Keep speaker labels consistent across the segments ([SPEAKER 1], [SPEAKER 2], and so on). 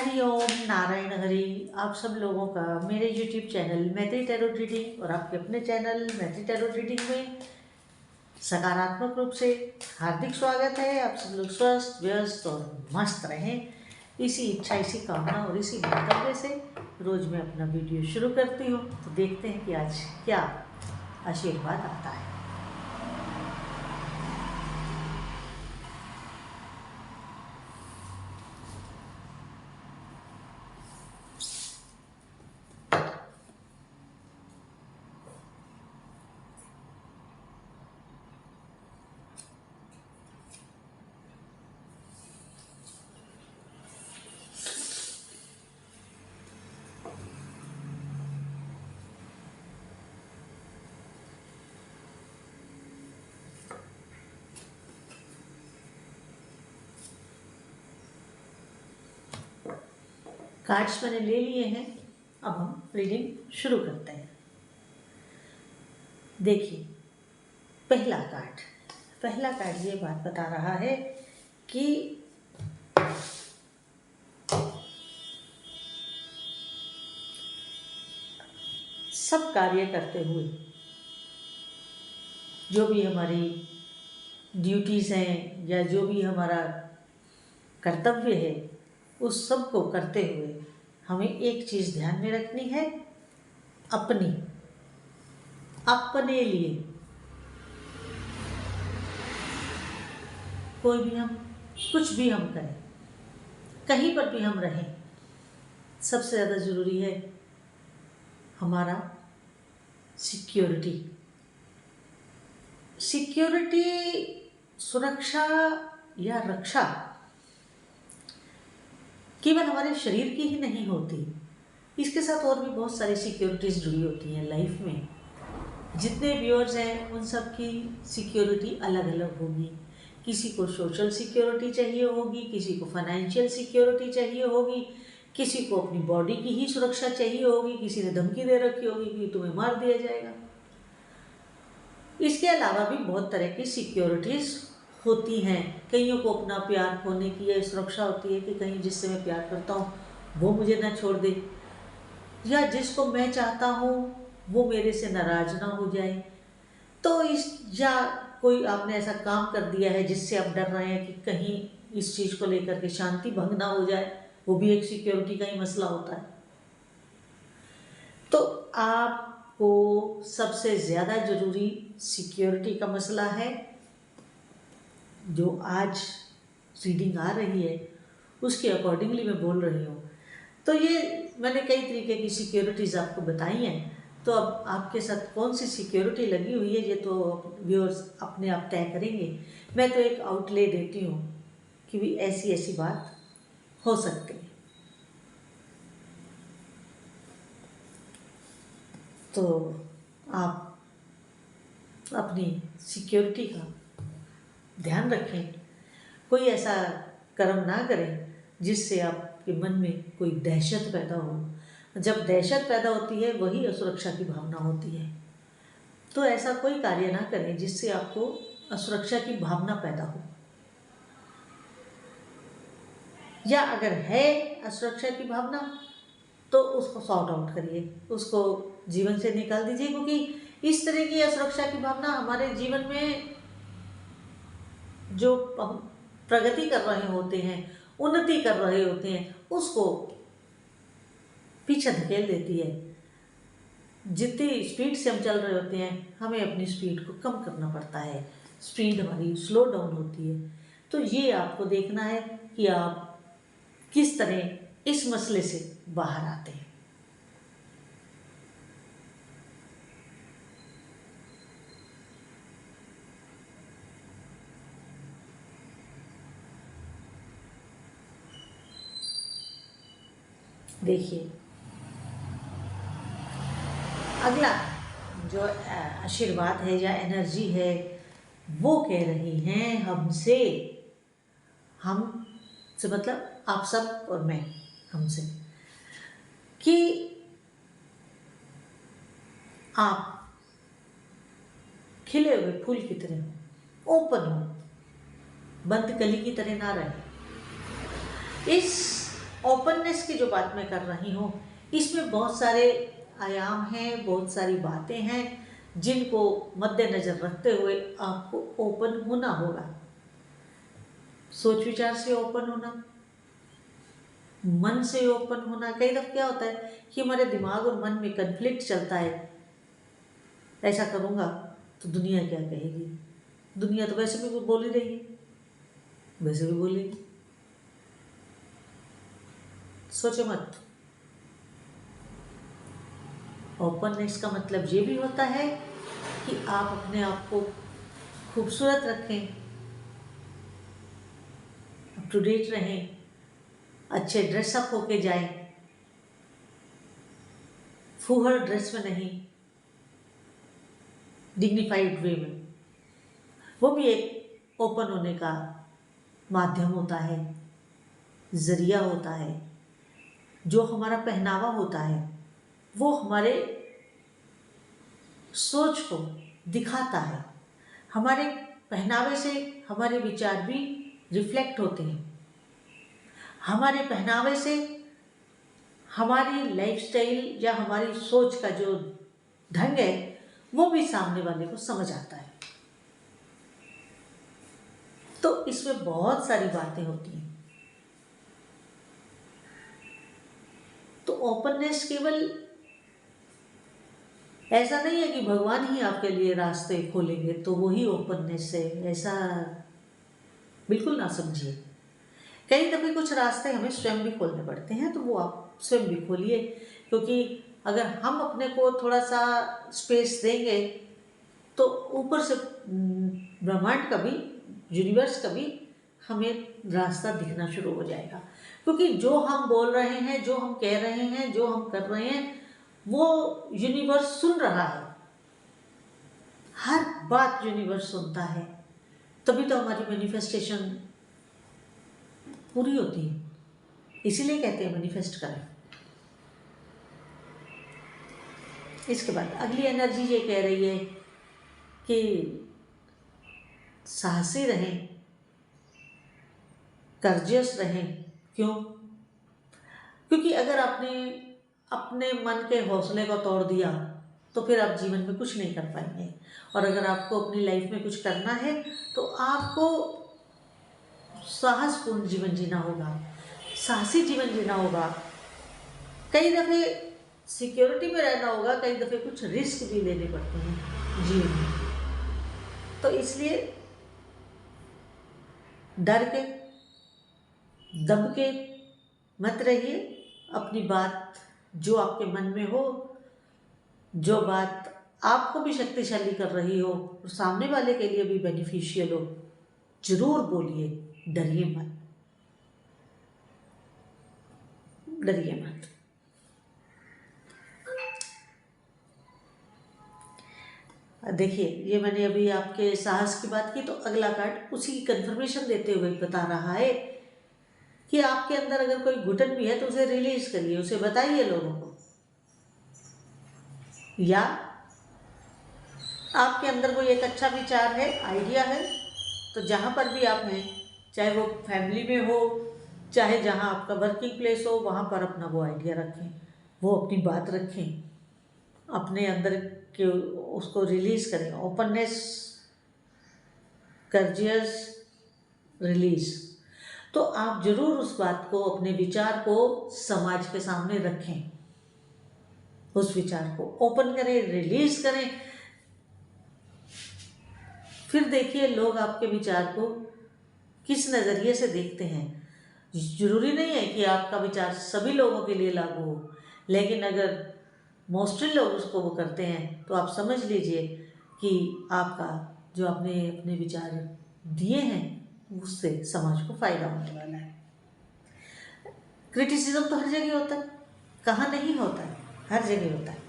[SPEAKER 1] हरिओम नारायण हरि। आप सब लोगों का मेरे YouTube चैनल मैत्री टैरो रीडिंग और आपके अपने चैनल मैत्री टैरो रीडिंग में सकारात्मक रूप से हार्दिक स्वागत है। आप सब लोग स्वस्थ व्यस्त और मस्त रहें, इसी इच्छा, इसी कामना और इसी मंतव्य से रोज़ मैं अपना वीडियो शुरू करती हूँ। तो देखते हैं कि आज क्या आशीर्वाद आता है। कार्ड्स मैंने ले लिए हैं, अब हम रीडिंग शुरू करते हैं। देखिए, पहला कार्ड ये बात बता रहा है कि सब कार्य करते हुए जो भी हमारी ड्यूटीज़ हैं या जो भी हमारा कर्तव्य है, उस सब को करते हुए हमें एक चीज़ ध्यान में रखनी है, अपने लिए। कोई भी हम कुछ भी हम करें, कहीं पर भी हम रहें, सबसे ज़्यादा ज़रूरी है हमारा सिक्योरिटी, सुरक्षा या रक्षा केवल हमारे शरीर की ही नहीं होती, इसके साथ और भी बहुत सारी सिक्योरिटीज़ जुड़ी होती हैं लाइफ में। जितने व्यूअर्स हैं उन सब की सिक्योरिटी अलग अलग होगी। किसी को सोशल सिक्योरिटी चाहिए होगी, किसी को फाइनेंशियल सिक्योरिटी चाहिए होगी, किसी को अपनी बॉडी की ही सुरक्षा चाहिए होगी, किसी ने धमकी दे रखी होगी कि तुम्हें मार दिया जाएगा। इसके अलावा भी बहुत तरह की सिक्योरिटीज़ होती हैं। कईयों को अपना प्यार खोने की यह सुरक्षा होती है कि कहीं जिससे मैं प्यार करता हूँ वो मुझे ना छोड़ दे, या जिसको मैं चाहता हूँ वो मेरे से नाराज ना हो जाए। तो या कोई आपने ऐसा काम कर दिया है जिससे आप डर रहे हैं कि कहीं इस चीज़ को लेकर के शांति भंग ना हो जाए, वो भी एक सिक्योरिटी का ही मसला होता है। तो आपको सबसे ज़्यादा ज़रूरी सिक्योरिटी का मसला है। जो आज रीडिंग आ रही है उसके अकॉर्डिंगली मैं बोल रही हूँ। तो ये मैंने कई तरीके की सिक्योरिटीज़ आपको बताई हैं। तो अब आपके साथ कौन सी सिक्योरिटी लगी हुई है ये तो व्यूअर्स अपने आप तय करेंगे। मैं तो एक आउटले देती हूँ कि भी ऐसी ऐसी बात हो सकती है। तो आप अपनी सिक्योरिटी का ध्यान रखें, कोई ऐसा कर्म ना करें जिससे आपके मन में कोई दहशत पैदा हो। जब दहशत पैदा होती है वही असुरक्षा की भावना होती है। तो ऐसा कोई कार्य ना करें जिससे आपको असुरक्षा की भावना पैदा हो, या अगर है असुरक्षा की भावना तो उसको सॉर्ट आउट करिए, उसको जीवन से निकाल दीजिए। क्योंकि इस तरह की असुरक्षा की भावना हमारे जीवन में जो प्रगति कर रहे होते हैं, उन्नति कर रहे होते हैं, उसको पीछे धकेल देती है। जितनी स्पीड से हम चल रहे होते हैं हमें अपनी स्पीड को कम करना पड़ता है, स्पीड हमारी स्लो डाउन होती है। तो ये आपको देखना है कि आप किस तरह इस मसले से बाहर आते हैं। देखिए, अगला जो आशीर्वाद है या एनर्जी है वो कह रही हैं हमसे मतलब आप सब और मैं, हमसे, कि आप खिले हुए फूल की तरह हो, ओपन हो, बंद कली की तरह ना रहे। इस ओपननेस की जो बात मैं कर रही हूँ, इसमें बहुत सारे आयाम हैं, बहुत सारी बातें हैं जिनको मद्देनज़र रखते हुए आपको ओपन होना होगा। सोच विचार से ओपन होना, मन से ओपन होना। कई दफ़ा क्या होता है कि हमारे दिमाग और मन में कन्फ्लिक्ट चलता है, ऐसा करूँगा तो दुनिया क्या कहेगी, दुनिया तो वैसे भी बोल ही रही है, वैसे भी बोलेगी, सोचो मत। ओपननेस का मतलब ये भी होता है कि आप अपने आप को खूबसूरत रखें, अप टू डेट रहें, अच्छे ड्रेसअप होके जाएं, फूहड़ ड्रेस में नहीं, डिग्निफाइड वे में। वो भी एक ओपन होने का माध्यम होता है, जरिया होता है। जो हमारा पहनावा होता है वो हमारे सोच को दिखाता है। हमारे पहनावे से हमारे विचार भी रिफ्लेक्ट होते हैं। हमारे पहनावे से हमारी लाइफस्टाइल या हमारी सोच का जो ढंग है वो भी सामने वाले को समझ आता है। तो इसमें बहुत सारी बातें होती हैं। तो ओपननेस केवल ऐसा नहीं है कि भगवान ही आपके लिए रास्ते खोलेंगे तो वही ओपननेस है, ऐसा बिल्कुल ना समझिए। कई दफ़े कुछ रास्ते हमें स्वयं भी खोलने पड़ते हैं, तो वो आप स्वयं भी खोलिए, क्योंकि अगर हम अपने को थोड़ा सा स्पेस देंगे तो ऊपर से ब्रह्मांड का भी, यूनिवर्स का भी हमें रास्ता दिखना शुरू हो जाएगा। क्योंकि जो हम बोल रहे हैं, जो हम कह रहे हैं, जो हम कर रहे हैं, वो यूनिवर्स सुन रहा है। हर बात यूनिवर्स सुनता है, तभी तो हमारी मैनिफेस्टेशन पूरी होती है। इसीलिए कहते हैं मैनिफेस्ट करें। इसके बाद अगली एनर्जी ये कह रही है कि साहसी रहें, कर्जियस रहें। क्यों? क्योंकि अगर आपने अपने मन के हौसले को तोड़ दिया तो फिर आप जीवन में कुछ नहीं कर पाएंगे। और अगर आपको अपनी लाइफ में कुछ करना है तो आपको साहसपूर्ण जीवन जीना होगा, साहसी जीवन जीना होगा। कई दफ़े सिक्योरिटी में रहना होगा, कई दफ़े कुछ रिस्क भी लेने पड़ते हैं जीवन में। तो इसलिए डर के, दब के मत रहिए। अपनी बात जो आपके मन में हो, जो बात आपको भी शक्तिशाली कर रही हो और सामने वाले के लिए भी बेनिफिशियल हो, जरूर बोलिए। डरिए मत, डरिए मत। देखिए, ये मैंने अभी आपके साहस की बात की, तो अगला कार्ड उसी की कंफर्मेशन देते हुए बता रहा है कि आपके अंदर अगर कोई घुटन भी है तो उसे रिलीज करिए, उसे बताइए लोगों को। या आपके अंदर कोई एक अच्छा विचार है, आइडिया है, तो जहाँ पर भी आप हैं, चाहे वो फैमिली में हो, चाहे जहाँ आपका वर्किंग प्लेस हो, वहाँ पर अपना वो आइडिया रखें, वो अपनी बात रखें, अपने अंदर के उसको रिलीज़ करें। Openness, courageous, release. तो आप जरूर उस बात को, अपने विचार को समाज के सामने रखें, उस विचार को ओपन करें, रिलीज करें। फिर देखिए लोग आपके विचार को किस नज़रिए से देखते हैं। जरूरी नहीं है कि आपका विचार सभी लोगों के लिए लागू हो, लेकिन अगर मोस्टली लोग उसको वो करते हैं तो आप समझ लीजिए कि आपका जो आपने अपने विचार दिए हैं उससे समाज को फायदा होने वाला है। क्रिटिसिज्म तो हर जगह होता है, कहाँ नहीं होता है, हर जगह होता है।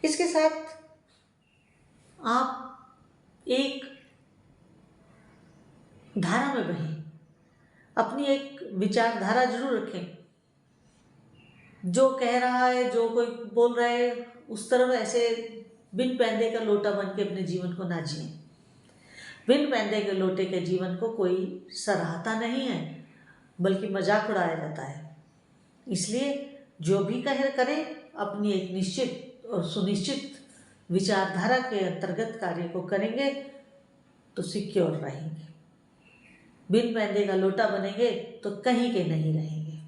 [SPEAKER 1] इसके साथ आप एक धारा में बहें, अपनी एक विचारधारा जरूर रखें। जो कह रहा है, जो कोई बोल रहा है, उस तरफ ऐसे बिन पैंदे का लोटा बन के अपने जीवन को ना जिएं। बिन पैंदे के लोटे के जीवन को कोई सराहता नहीं है, बल्कि मजाक उड़ाया जाता है। इसलिए जो भी करें अपनी एक निश्चित और सुनिश्चित विचारधारा के अंतर्गत कार्य को करेंगे तो सिक्योर रहेंगे। बिन पैंदे का लोटा बनेंगे तो कहीं के नहीं रहेंगे।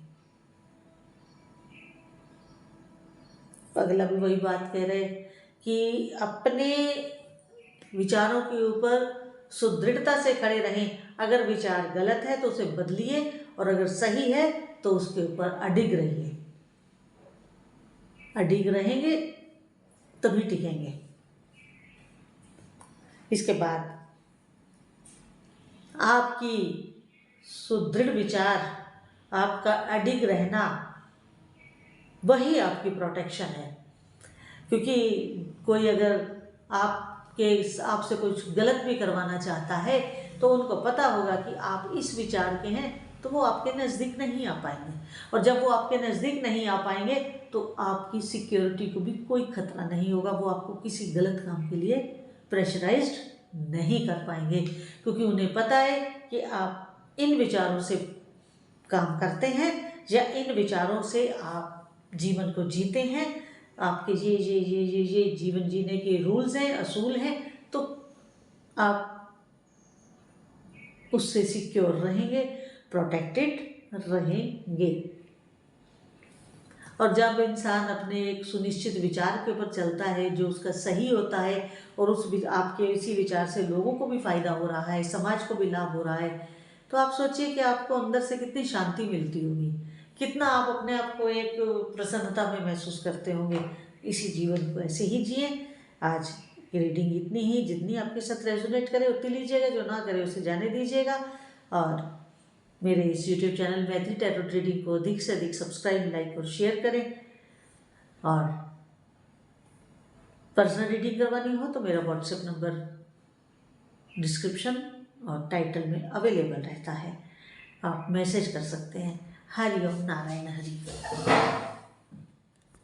[SPEAKER 1] अगला भी वही बात कह रहे कि अपने विचारों के ऊपर सुदृढ़ता से खड़े रहें। अगर विचार गलत है तो उसे बदलिए, और अगर सही है तो उसके ऊपर अडिग रहिए। अडिग रहेंगे तभी टिकेंगे। इसके बाद आपकी सुदृढ़ विचार, आपका अडिग रहना, वही आपकी प्रोटेक्शन है। क्योंकि कोई अगर आपसे कुछ गलत भी करवाना चाहता है तो उनको पता होगा कि आप इस विचार के हैं, तो वो आपके नज़दीक नहीं आ पाएंगे। और जब वो आपके नज़दीक नहीं आ पाएंगे तो आपकी सिक्योरिटी को भी कोई खतरा नहीं होगा। वो आपको किसी गलत काम के लिए प्रेशराइज्ड नहीं कर पाएंगे, क्योंकि उन्हें पता है कि आप इन विचारों से काम करते हैं या इन विचारों से आप जीवन को जीते हैं। आपके ये जीवन जीने के रूल्स हैं, असूल हैं, तो आप उससे सिक्योर रहेंगे, प्रोटेक्टेड रहेंगे। और जब इंसान अपने एक सुनिश्चित विचार के ऊपर चलता है जो उसका सही होता है, और आपके इसी विचार से लोगों को भी फायदा हो रहा है, समाज को भी लाभ हो रहा है, तो आप सोचिए कि आपको अंदर से कितनी शांति मिलती होगी, कितना आप अपने आप को एक प्रसन्नता में महसूस करते होंगे। इसी जीवन को ऐसे ही जिए। आज की रीडिंग इतनी ही, जितनी आपके साथ रेजोनेट करे उतनी लीजिएगा, जो ना करे उसे जाने दीजिएगा। और मेरे इस YouTube channel Maithili tarot reading को अधिक से अधिक सब्सक्राइब, लाइक और शेयर करें। और पर्सनल रीडिंग करवानी हो तो मेरा व्हाट्सएप नंबर डिस्क्रिप्शन और टाइटल में अवेलेबल रहता है, आप मैसेज कर सकते हैं। हरि ओम नारायण हरि।